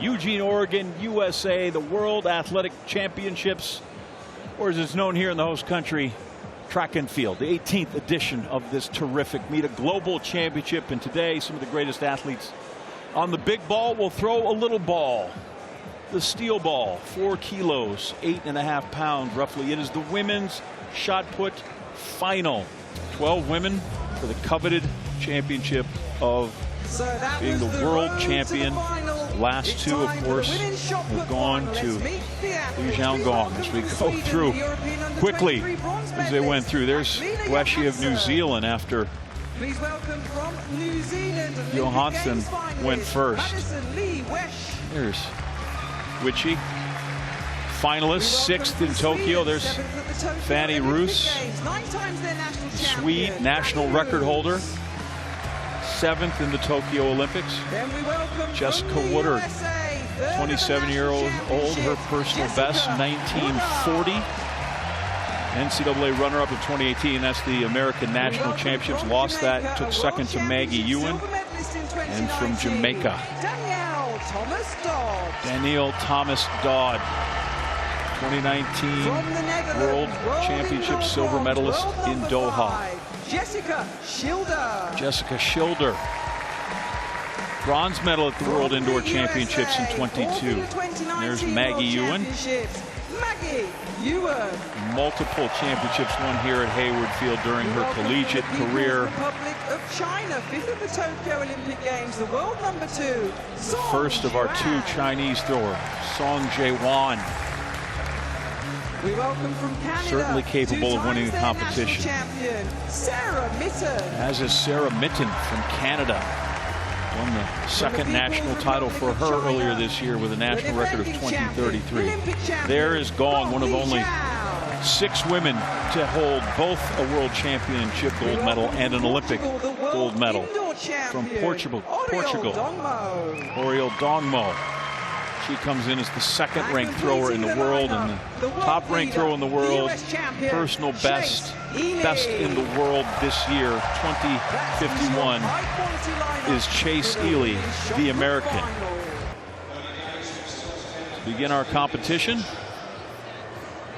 Eugene, Oregon, USA, the World Athletic Championships, or as it's known here in the host country, track and field, the 18th edition of this terrific meet, a global championship. And today, some of the greatest athletes on the big ball will throw a little ball. The steel ball, 4 kilos, 8.5 pounds roughly. It is the women's shot put final. 12 women for the coveted championship of being the world champion. Last two, of course, have gone to Lijiangong as we go through quickly as they went through. There's Weshi of New Zealand after Johansson went first. There's Weshi, finalist, 6th in Tokyo. There's Fanny Roos, Swede, national record holder, 7th in the Tokyo Olympics. Jessica Woodard, 27-year-old, her personal best, 1940. NCAA runner-up in 2018. That's the American National Championships. Lost that, took second to Maggie Ewan. And from Jamaica, Danielle Thomas Dodd, 2019 World Championship silver medalist in Doha. Jessica Schilder, bronze medal at the World Indoor Championships in 22. There's Maggie Ewan. Multiple championships won here at Hayward Field during her collegiate career. The first of our 2 Chinese throwers, Song Jae-wan. Certainly capable of winning the competition. As is Sarah Mitten from Canada. Won the 2nd national title for her earlier this year with a national record of 20:33. There is Gong, one of only 6 women to hold both a world championship gold medal and an Olympic gold medal. From Portugal, Oriol Dongmo. She comes in as the 2nd ranked thrower in the world and the top ranked thrower in the world. Personal best in the world this year, 20:51, is Chase Ely, the American. To begin our competition,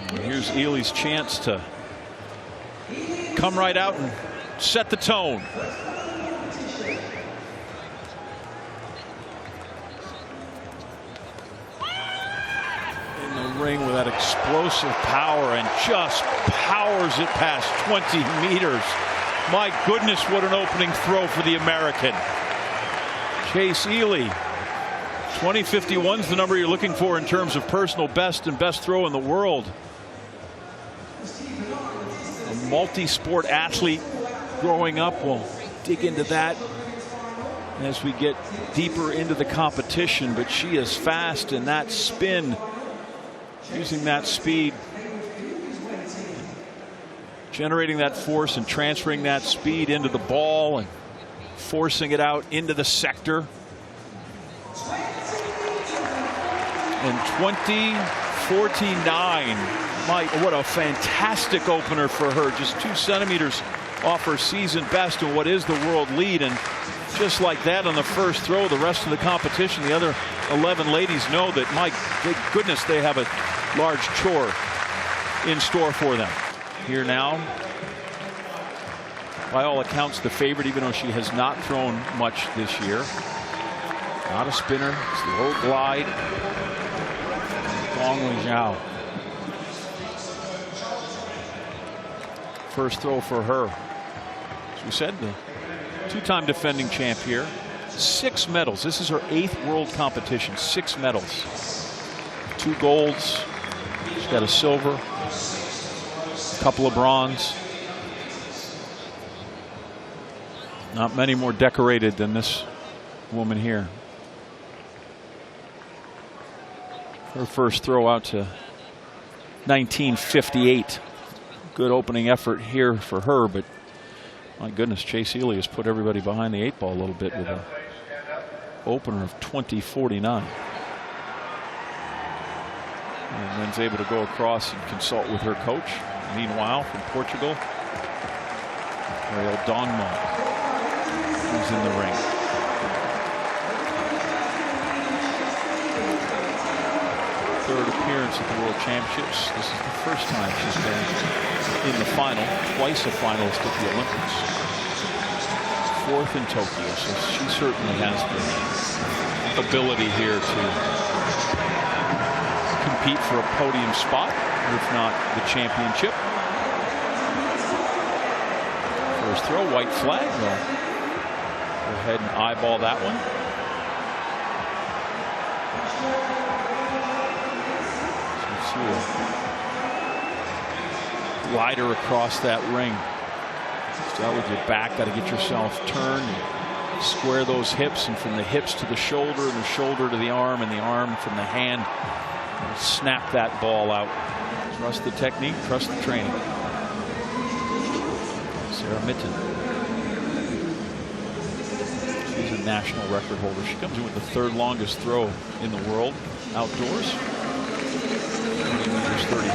and here's Ely's chance to come right out and set the tone. Ring with that explosive power and just powers it past 20 meters. My goodness, what an opening throw for the American. Chase Ely. 20:51 is the number you're looking for in terms of personal best and best throw in the world. A multi-sport athlete growing up. We'll dig into that as we get deeper into the competition, but she is fast in that spin. Using that speed, generating that force and transferring that speed into the ball and forcing it out into the sector. And 20:49, what a fantastic opener for her. Just 2 centimeters off her season best and what is the world lead. And just like that on the first throw, the rest of the competition, the other 11 ladies know that, my goodness, they have a large chore in store for them. Here now, by all accounts, the favorite, even though she has not thrown much this year. Not a spinner. It's the low glide. Gong Lijiao. First throw for her. As we said, the 2-time defending champ here. 6 medals. This is her 8th world competition. 6 medals. 2 golds. She's got a silver. A couple of bronze. Not many more decorated than this woman here. Her first throw out to 19:58. Good opening effort here for her, but my goodness, Chase Ely has put everybody behind the 8 ball a little bit with an opener of 20:49. And then's able to go across and consult with her coach. Meanwhile, from Portugal, Oriol Dongmo is in the ring. third appearance at the World Championships. This is the first time she's been in the final, twice a finalist at the Olympics. Fourth in Tokyo, so she certainly has the ability here to compete for a podium spot, if not the championship. First throw, white flag. We'll go ahead and eyeball that one. So you see a glider across that ring. Start with your back, got to get yourself turned, and square those hips, and from the hips to the shoulder, and the shoulder to the arm, and the arm from the hand. Snap that ball out. Trust the technique, trust the training. Sarah Mitten. She's a national record holder. She comes in with the third longest throw in the world outdoors. 20 meters 33.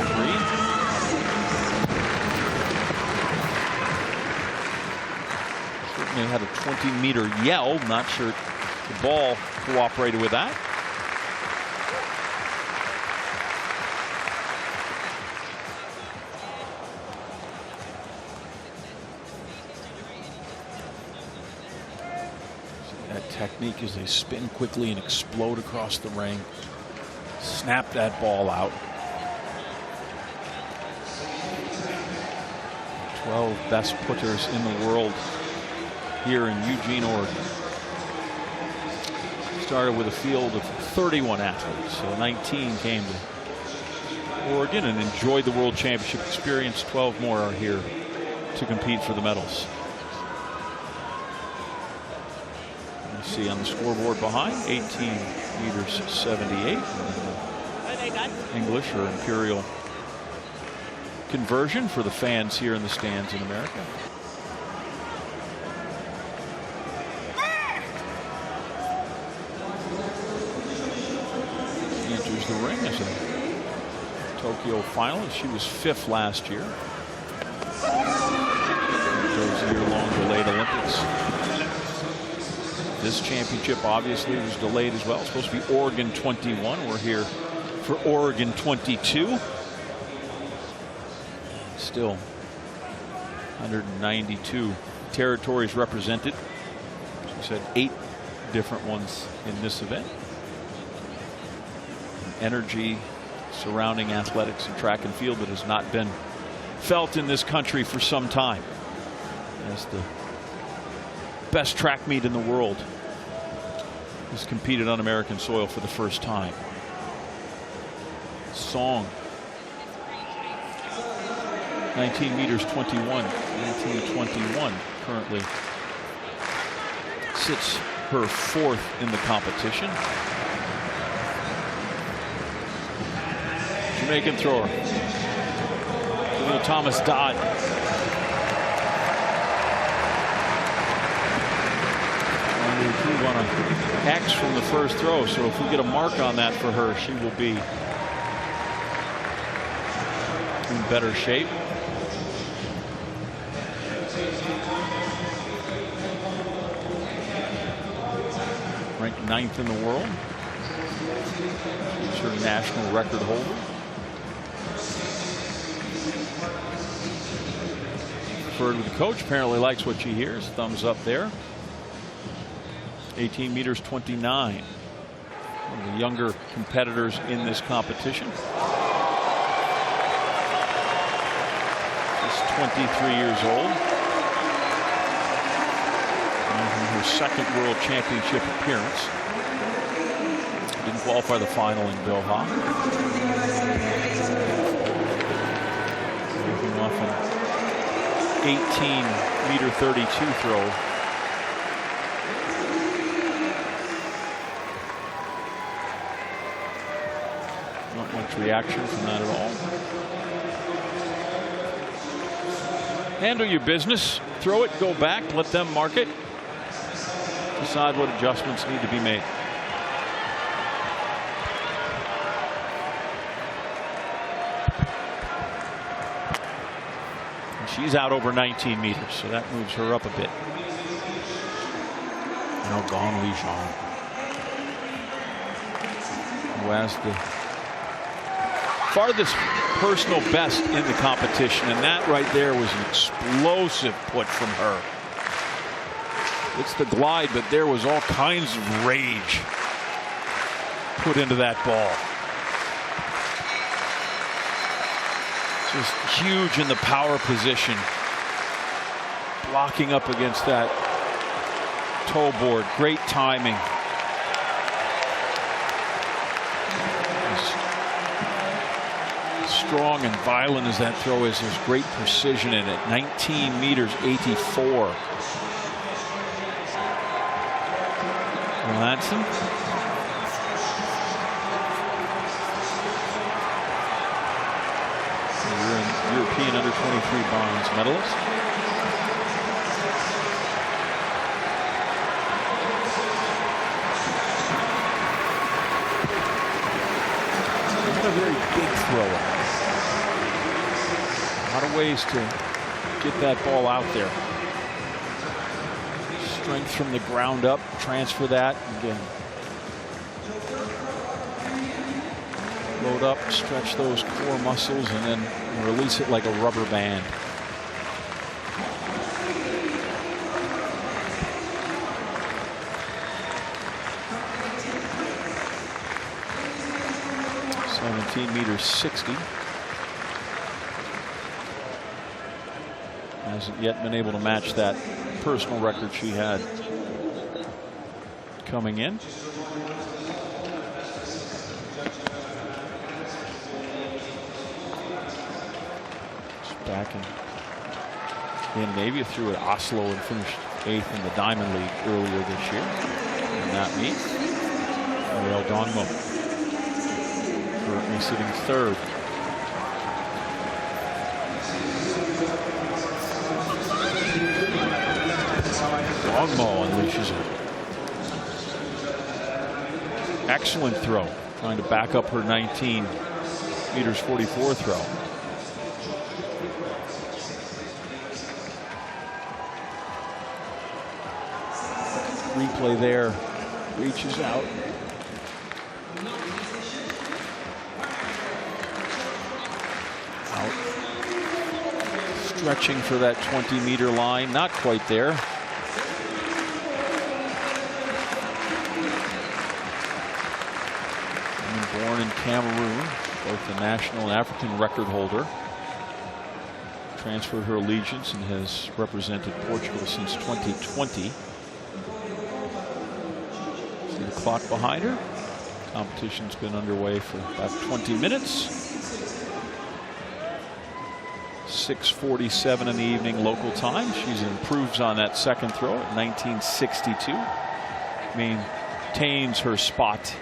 Certainly had a 20-meter yell. Not sure the ball cooperated with that. Technique as they spin quickly and explode across the ring. Snap that ball out. 12 best putters in the world here in Eugene, Oregon. Started with a field of 31 athletes, so 19 came to Oregon and enjoyed the World Championship experience. 12 more are here to compete for the medals. See on the scoreboard behind, 18 meters 78. English or imperial conversion for the fans here in the stands in America. She enters the ring as a Tokyo finalist. She was 5th last year. Those year-long delayed Olympics. This championship obviously was delayed as well. It's supposed to be Oregon 21. We're here for Oregon 22. Still 192 territories represented. She said 8 different ones in this event. Energy surrounding athletics and track and field that has not been felt in this country for some time. As the best track meet in the world has competed on American soil for the first time. Song, 19 meters 21, 1921 currently sits her 4th in the competition. Jamaican thrower, Thomas Dodd. On an X from the first throw, so if we get a mark on that for her, she will be in better shape. Ranked 9th in the world. She's her national record holder. Conferred with the coach, apparently likes what she hears. Thumbs up there. 18 meters 29. One of the younger competitors in this competition. She's 23 years old. And her 2nd World Championship appearance. Didn't qualify the final in Doha. Moving off an 18 meter 32 throw. Not much reaction from that at all. Handle your business. Throw it, go back, let them mark it. Decide what adjustments need to be made. And she's out over 19 meters, so that moves her up a bit. Now Gong Li Zhang, who has the farthest personal best in the competition, and that right there was an explosive put from her. It's the glide, but there was all kinds of rage put into that ball. Just huge in the power position, blocking up against that toe board. Great timing. As strong and violent as that throw is, there's great precision in it. 19 meters 84. Johansson. European under 23 bronze medalist. Not a very big thrower. A lot of ways to get that ball out there. Strength from the ground up, transfer that again. Load up, stretch those core muscles, and then release it like a rubber band. meters 60. Hasn't yet been able to match that personal record she had coming in. Back in Scandinavia, threw at Oslo and finished 8th in the Diamond League earlier this year. And that means Ariel Dongmo currently sitting 3rd. Dongmo unleashes it. Excellent throw, trying to back up her 19 meters 44 throw. Replay there, reaches out. Out. Stretching for that 20-meter line, not quite there. Born in Cameroon, both a national and African record holder. Transferred her allegiance and has represented Portugal since 2020. See the clock behind her. Competition's been underway for about 20 minutes. 6:47 in the evening local time. She improves on that second throw at 1962. Maintains her spot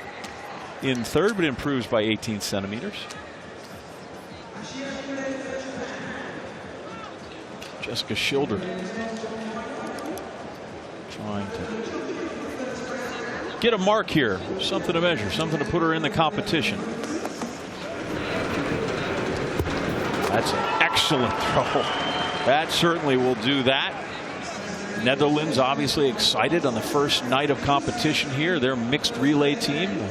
in 3rd, but improves by 18 centimeters. Jessica Schilder trying to get a mark here, something to measure, something to put her in the competition. That's an excellent throw. That certainly will do that. Netherlands obviously excited on the first night of competition here. Their mixed relay team,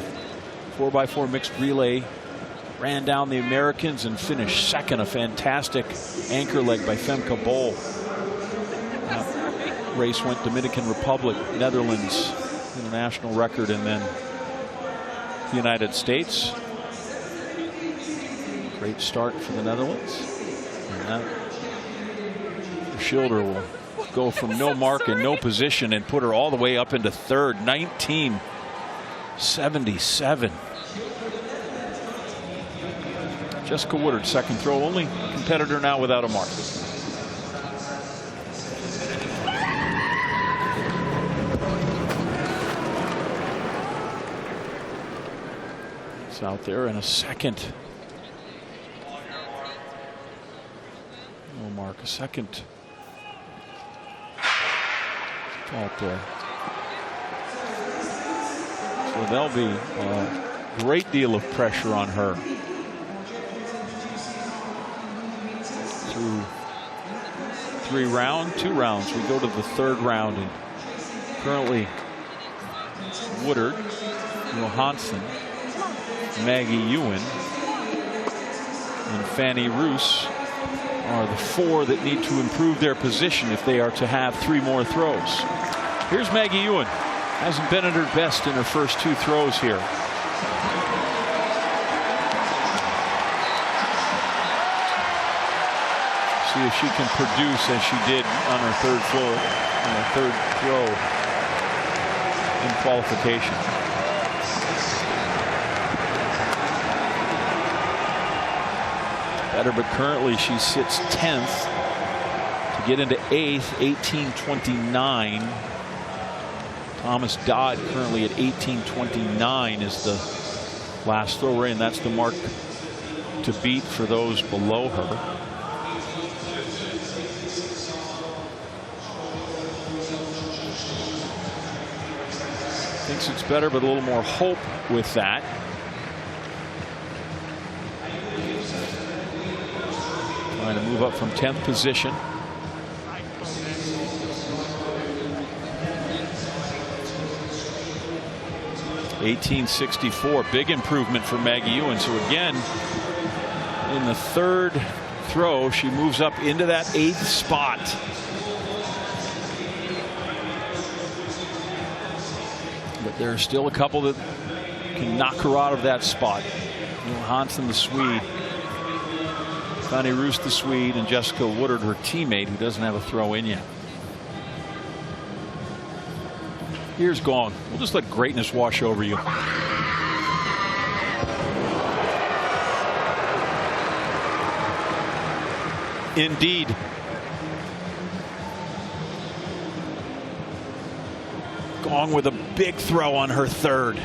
4x4 mixed relay, ran down the Americans and finished second. A fantastic anchor leg by Femke Bol. Race went Dominican Republic, Netherlands, international record, and then the United States. Great start for the Netherlands. And that Schilder will go from no mark and no position and put her all the way up into 3rd, 1977. Jessica Woodard, second throw, only competitor now without a mark. It's out there in a second. No mark, a second. Out there. So there'll be a great deal of pressure on her. Through 2 rounds. We go to the 3rd round, and currently Woodard, Johansson, Maggie Ewan, and Fanny Roos are the four that need to improve their position if they are to have 3 more throws. Here's Maggie Ewan. Hasn't been at her best in her first 2 throws here. See if she can produce as she did on her third throw in qualification. Better, but currently she sits 10th to get into 8th, 18:29. Thomas Dodd currently at 18:29 is the last thrower in. That's the mark to beat for those below her. Thinks it's better, but a little more hope with that. Trying to move up from 10th position. $18.64, big improvement for Maggie Ewan. So again, in the third throw, she moves up into that 8th spot. But there are still a couple that can knock her out of that spot. Hansen, the Swede, Fanny Roos, the Swede, and Jessica Woodard, her teammate, who doesn't have a throw in yet. Here's Gong. We'll just let greatness wash over you. Indeed. Gong with a big throw on her third.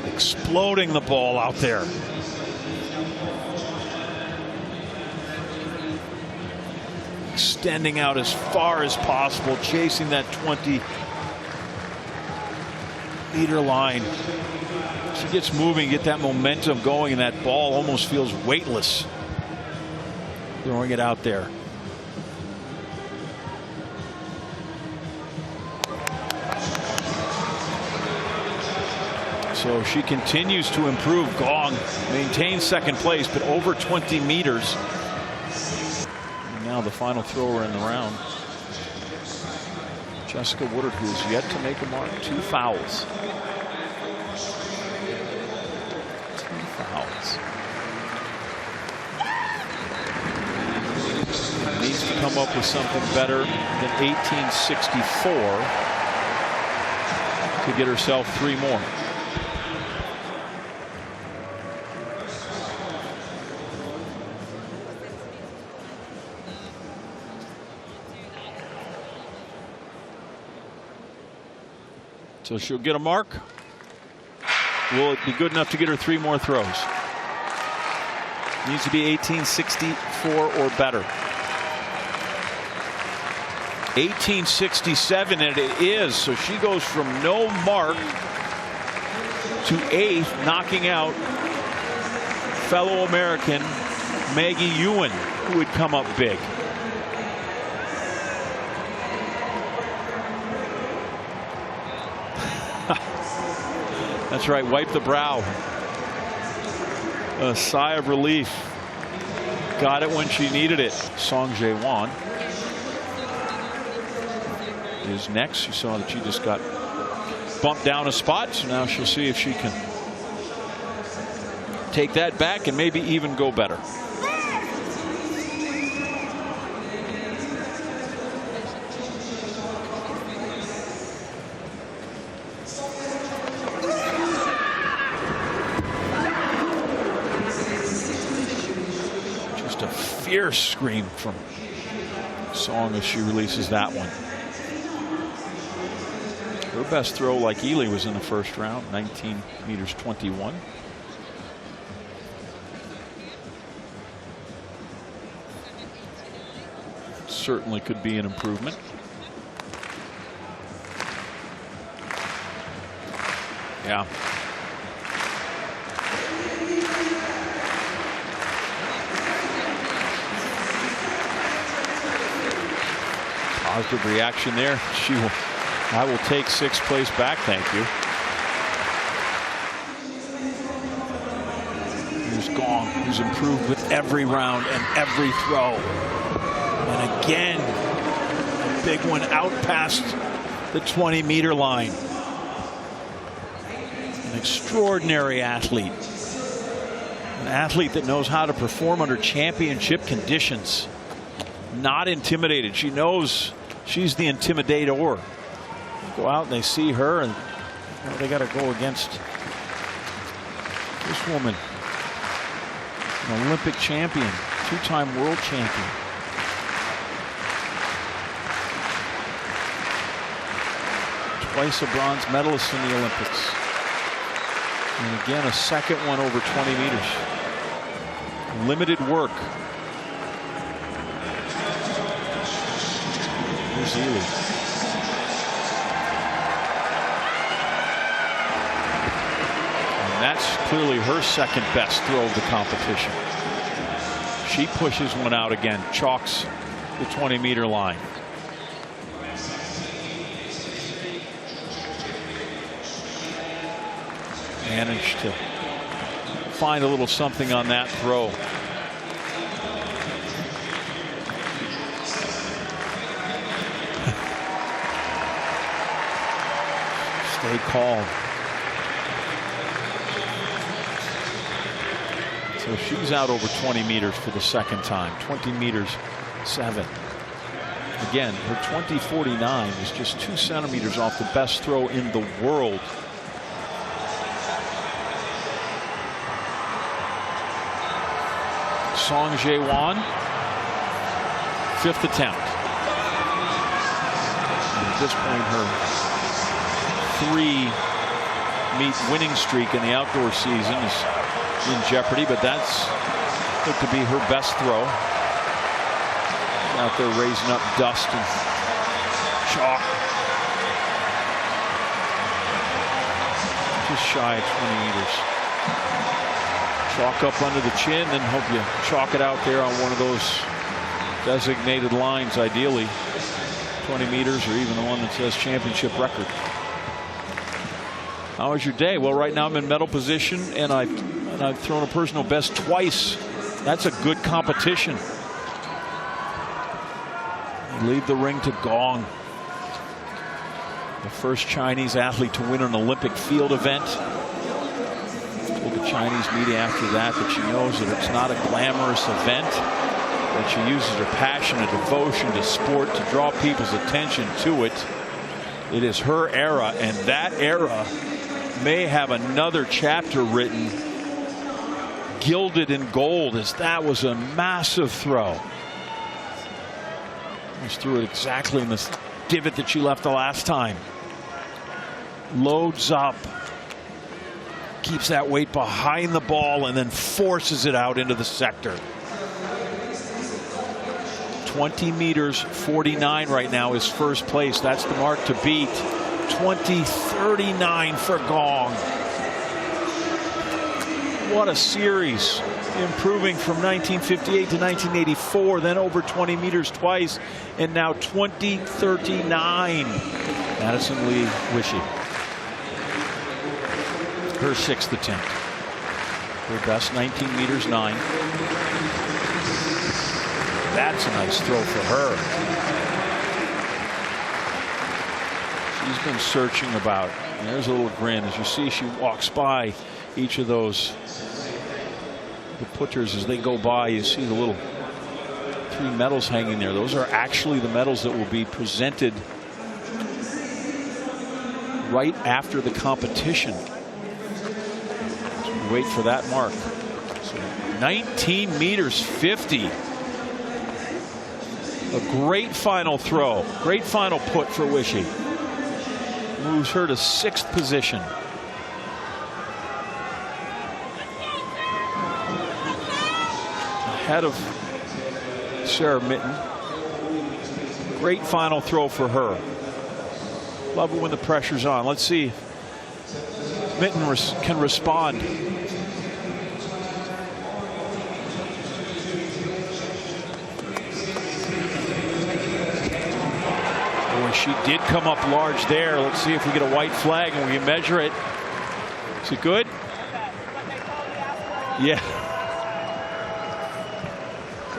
Exploding the ball out there. Extending out as far as possible, chasing that 20-meter line. She gets moving, get that momentum going, and that ball almost feels weightless. Throwing it out there. So she continues to improve. Gong maintains second place, but over 20 meters. And now the final thrower in the round, Jessica Woodard, who has yet to make a mark. 2 fouls. 2 fouls. Needs to come up with something better than 18.64 to get herself 3 more. So she'll get a mark. Will it be good enough to get her 3 more throws? Needs to be 18.64 or better. 18.67, and it is. So she goes from no mark to 8th, knocking out fellow American Maggie Ewan, who would come up big. That's right, wipe the brow. A sigh of relief. Got it when she needed it. Song Jae-won is next. You saw that she just got bumped down a spot, so now she'll see if she can take that back and maybe even go better. Fierce scream from Song as she releases that one. Her best throw, like Ely, was in the first round, 19 meters 21. Certainly could be an improvement. Yeah. Positive reaction there. I will take 6th place back, thank you. Here's Gong, who's improved with every round and every throw. And again, a big one out past the 20-meter line. An extraordinary athlete. An athlete that knows how to perform under championship conditions. Not intimidated. She knows she's the intimidator. Go out and they see her, and they got to go against this woman. An Olympic champion, two-time world champion. Twice a bronze medalist in the Olympics. And again, a second one over 20 meters. Limited work. Here's Ely. And that's clearly her second best throw of the competition. She pushes one out again, chalks the 20-meter line. Managed to find a little something on that throw. Stay calm. So she's out over 20 meters for the second time. 20 meters 7. Again, her 20.49 is just 2 centimeters off the best throw in the world. Song Jae-won, 5th attempt. And at this point, her 3-meet winning streak in the outdoor season is in jeopardy, but that's looked to be her best throw. Out there raising up dust and chalk. Just shy of 20 meters. Chalk up under the chin, and hope you chalk it out there on one of those designated lines, ideally 20 meters or even the one that says championship record. How was your day? Well, right now I'm in medal position, and I've thrown a personal best twice. That's a good competition. Leave the ring to Gong, the first Chinese athlete to win an Olympic field event. The Chinese media after that she knows that it's not a glamorous event, that she uses her passion and devotion to sport to draw people's attention to it. It is her era, and that era may have another chapter written, gilded in gold, as that was a massive throw. Just threw it exactly in the divot that she left the last time. Loads up. Keeps that weight behind the ball and then forces it out into the sector. 20 meters 49 right now is first place. That's the mark to beat. 20:39 for Gong. What a series. Improving from 1958 to 1984, then over 20 meters twice, and now 20:39. Madison Lee Wishy. Her 6th attempt. Her best 19 meters 9. That's a nice throw for her. She's been searching about. And there's a little grin as you see she walks by each of those. The putters as they go by, you see the little 3 medals hanging there. Those are actually the medals that will be presented right after the competition. So wait for that mark. So 19 meters 50. A great final throw. Great final put for Wishy. Moves her to 6th position. Ahead of Sarah Mitten. Great final throw for her. Love it when the pressure's on. Let's see if Mitten can respond. Boy, she did come up large there. Let's see if we get a white flag and we can measure it. Is it good? Yeah.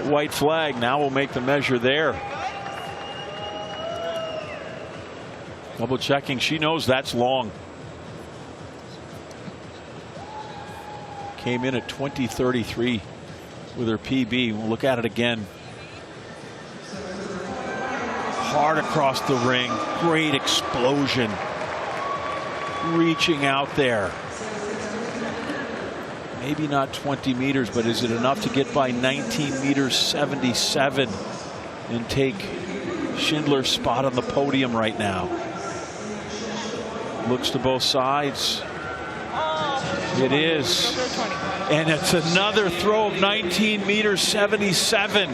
White flag. Now we'll make the measure there. Double checking. She knows that's long. Came in at 20:33 with her PB. We'll look at it again. Hard across the ring. Great explosion. Reaching out there. Maybe not 20 meters, but is it enough to get by 19 meters 77 and take Schindler's spot on the podium right now? Looks to both sides. It is. And it's another throw of 19 meters 77.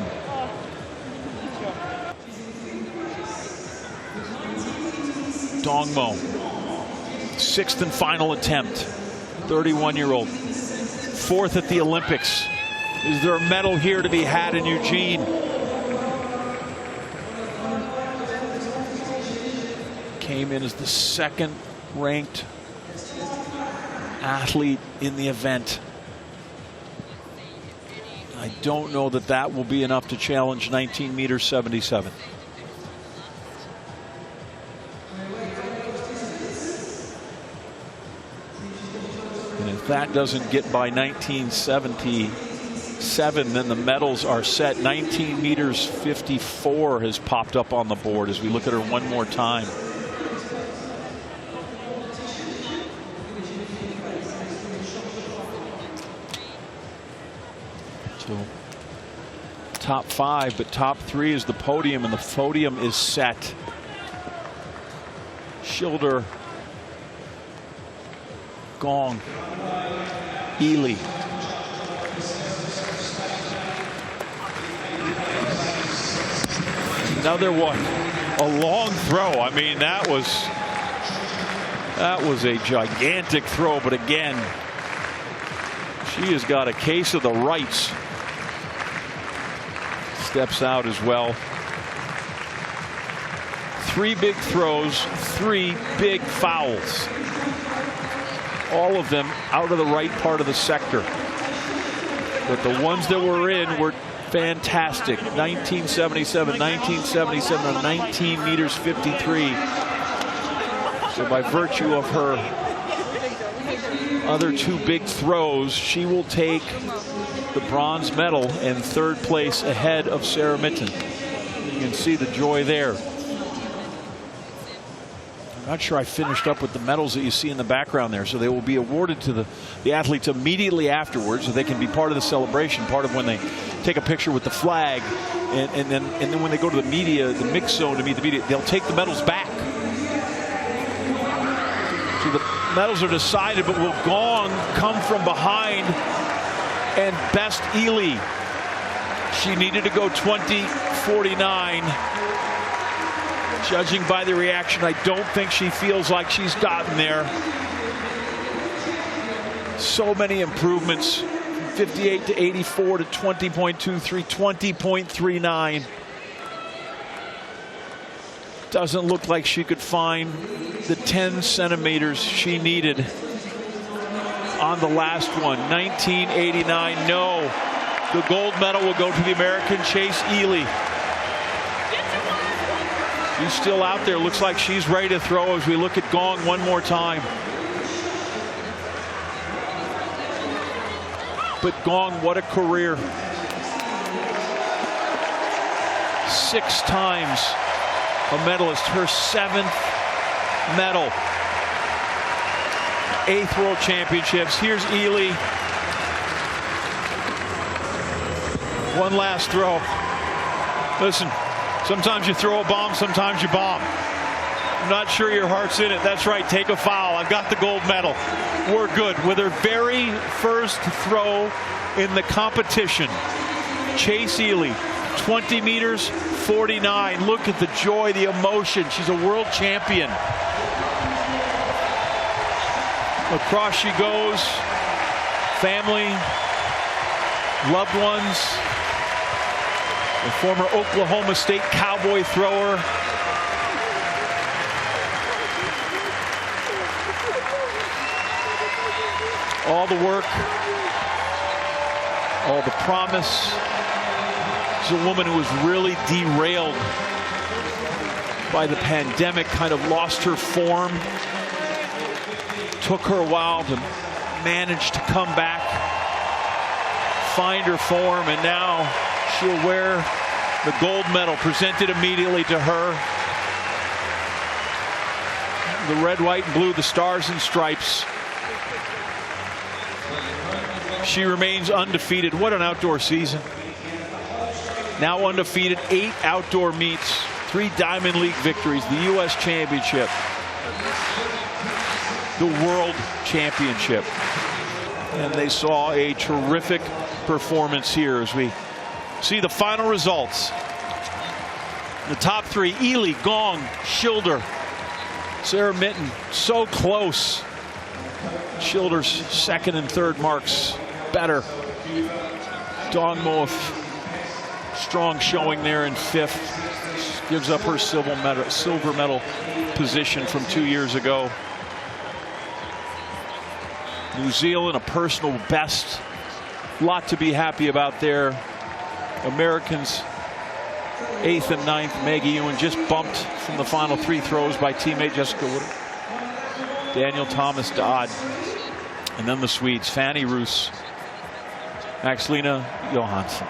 Dongmo, sixth and final attempt. 31-year-old. Fourth at the Olympics. Is there a medal here to be had in Eugene? Came in as the second ranked athlete in the event. I don't know that that will be enough to challenge 19 meters 77. And if that doesn't get by 1977, then the medals are set. 19 meters 54 has popped up on the board as we look at her one more time. So top five, but top three is the podium, and the podium is set. Schilder, Gong, Ely. Another one, a long throw. I mean, that was a gigantic throw, but again, she has got a case of the rights. Steps out as well. Three big throws, three big fouls. All of them out of the right part of the sector. But the ones that were in were fantastic. 1977, 1977, and 19 meters 53. So by virtue of her other two big throws, she will take the bronze medal and third place ahead of Sarah Mitten. You can see the joy there. I'm not sure I finished up with the medals that you see in the background there. So they will be awarded to the athletes immediately afterwards, so they can be part of the celebration, part of when they take a picture with the flag, and then when they go to the media, the mix zone to meet the media, they'll take the medals back. So the medals are decided, but will Gong come from behind and best Ely? She needed to go 20:49. Judging by the reaction, I don't think she feels like she's gotten there. So many improvements. 58 to 84 to 20.23, 20.39. Doesn't look like she could find the 10 centimeters she needed on the last one. 1989, no. The gold medal will go to the American Chase Ely. She's still out there. Looks like she's ready to throw as we look at Gong one more time. But Gong, what a career. 6 times a medalist, her 7th medal. 8th World Championships. Here's Ely. One last throw. Listen, sometimes you throw a bomb, sometimes you bomb. I'm not sure your heart's in it. That's right, take a foul. I've got the gold medal. We're good. With her very first throw in the competition, Chase Ely, 20 meters 49. Look at the joy, the emotion. She's a world champion. Across she goes. Family, loved ones. The former Oklahoma State Cowboy thrower. All the work, all the promise, She's a woman who was really derailed by the pandemic, kind of lost her form. Took her a while to manage to come back, find her form, and now she'll wear the gold medal presented immediately to her. The red, white, and blue, the stars and stripes. She remains undefeated. What an outdoor season. Now undefeated, 8 outdoor meets, 3 Diamond League victories, the U.S. Championship, the World Championship. And they saw a terrific performance here as we see the final results. The top 3, Ely, Gong, Schilder, Sarah Mitten, so close. Schilder's second and third marks better. Dawn Moe, strong showing there in 5th. Gives up her silver medal position from 2 years ago. New Zealand, a personal best. A lot to be happy about there. Americans, 8th and 9th. Maggie Ewan just bumped from the final 3 throws by teammate Jessica Wood. Daniel Thomas Dodd. And then the Swedes, Fanny Roos, Maxlina Johansson.